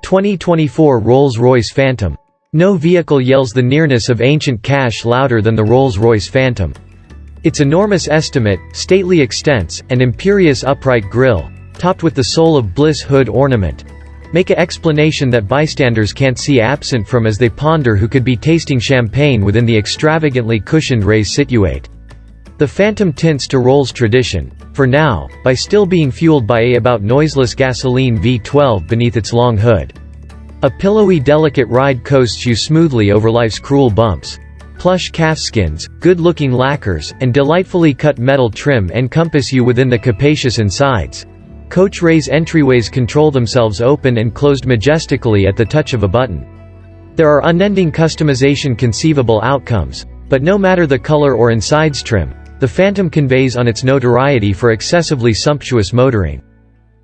2024 Rolls-Royce Phantom. No vehicle yells the nearness of ancient cash louder than the Rolls-Royce Phantom. Its enormous estimate, stately extents, and imperious upright grille, topped with the soul of bliss hood ornament, make a explanation that bystanders can't see absent from as they ponder who could be tasting champagne within the extravagantly cushioned rays situate. The Phantom tints to Rolls tradition, for now, by still being fueled by a about noiseless gasoline V12 beneath its long hood. A pillowy delicate ride coasts you smoothly over life's cruel bumps. Plush calfskins, good-looking lacquers, and delightfully cut metal trim encompass you within the capacious insides. Coach rays entryways control themselves open and closed majestically at the touch of a button. There are unending customization conceivable outcomes, but no matter the color or insides trim, the Phantom conveys on its notoriety for excessively sumptuous motoring.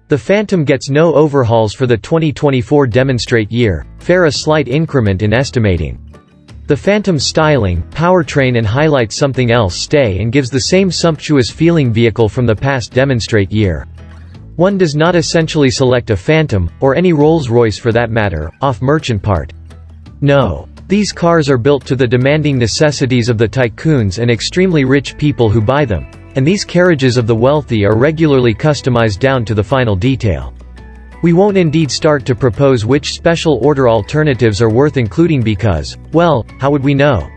The Phantom gets no overhauls for the 2024 demonstrate year, fare a slight increment in estimating. The Phantom's styling, powertrain and highlights something else stay and gives the same sumptuous feeling vehicle from the past demonstrate year. One does not essentially select a Phantom, or any Rolls-Royce for that matter, off merchant part. No. These cars are built to the demanding necessities of the tycoons and extremely rich people who buy them, and these carriages of the wealthy are regularly customized down to the final detail. We won't indeed start to propose which special order alternatives are worth including because, well, how would we know?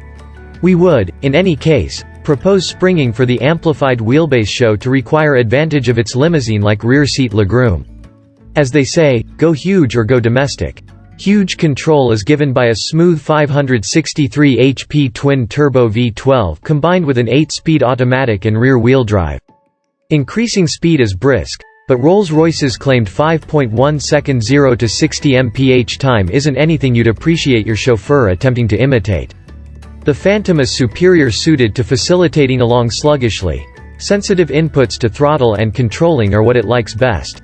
We would, in any case, propose springing for the amplified wheelbase show to require advantage of its limousine-like rear seat legroom. As they say, go huge or go domestic. Huge control is given by a smooth 563 HP twin-turbo V12 combined with an 8-speed automatic and rear-wheel drive. Increasing speed is brisk, but Rolls-Royce's claimed 5.1 second 0 to 60 mph time isn't anything you'd appreciate your chauffeur attempting to imitate. The Phantom is superior suited to facilitating along sluggishly. Sensitive inputs to throttle and controlling are what it likes best.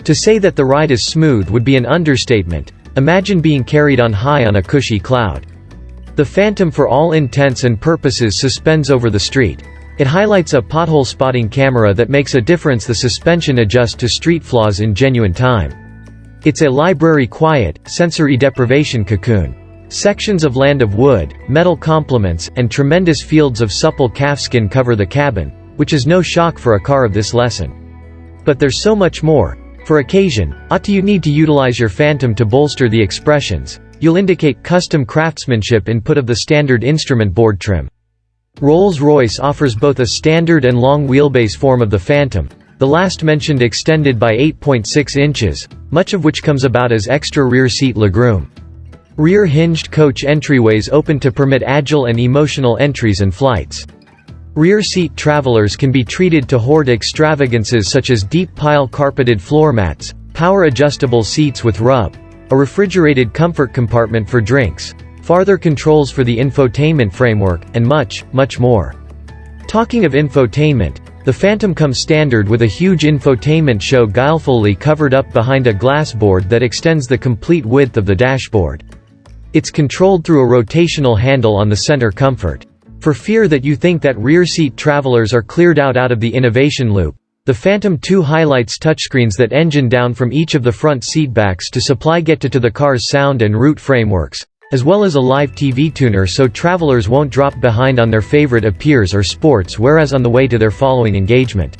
To say that the ride is smooth would be an understatement. Imagine being carried on high on a cushy cloud. The Phantom for all intents and purposes suspends over the street. It highlights a pothole spotting camera that makes a difference. The suspension adjusts to street flaws in genuine time. It's a library quiet, sensory deprivation cocoon. Sections of land of wood, metal complements, and tremendous fields of supple calfskin cover the cabin, which is no shock for a car of this lesson. But there's so much more. For occasion, you need to utilize your Phantom to bolster the expressions. You'll indicate custom craftsmanship input of the standard instrument board trim. Rolls-Royce offers both a standard and long wheelbase form of the Phantom, the last mentioned extended by 8.6 inches, much of which comes about as extra rear seat legroom. Rear hinged coach entryways open to permit agile and emotional entries and flights. Rear seat travelers can be treated to hoard extravagances such as deep pile carpeted floor mats, power adjustable seats with rub, a refrigerated comfort compartment for drinks, farther controls for the infotainment framework, and much, much more. Talking of infotainment, the Phantom comes standard with a huge infotainment show guilefully covered up behind a glass board that extends the complete width of the dashboard. It's controlled through a rotational handle on the center comfort. For fear that you think that rear seat travelers are cleared out of the innovation loop, the Phantom 2 highlights touchscreens that engine down from each of the front seatbacks to supply get to the car's sound and route frameworks, as well as a live TV tuner so travelers won't drop behind on their favorite appears or sports whereas on the way to their following engagement.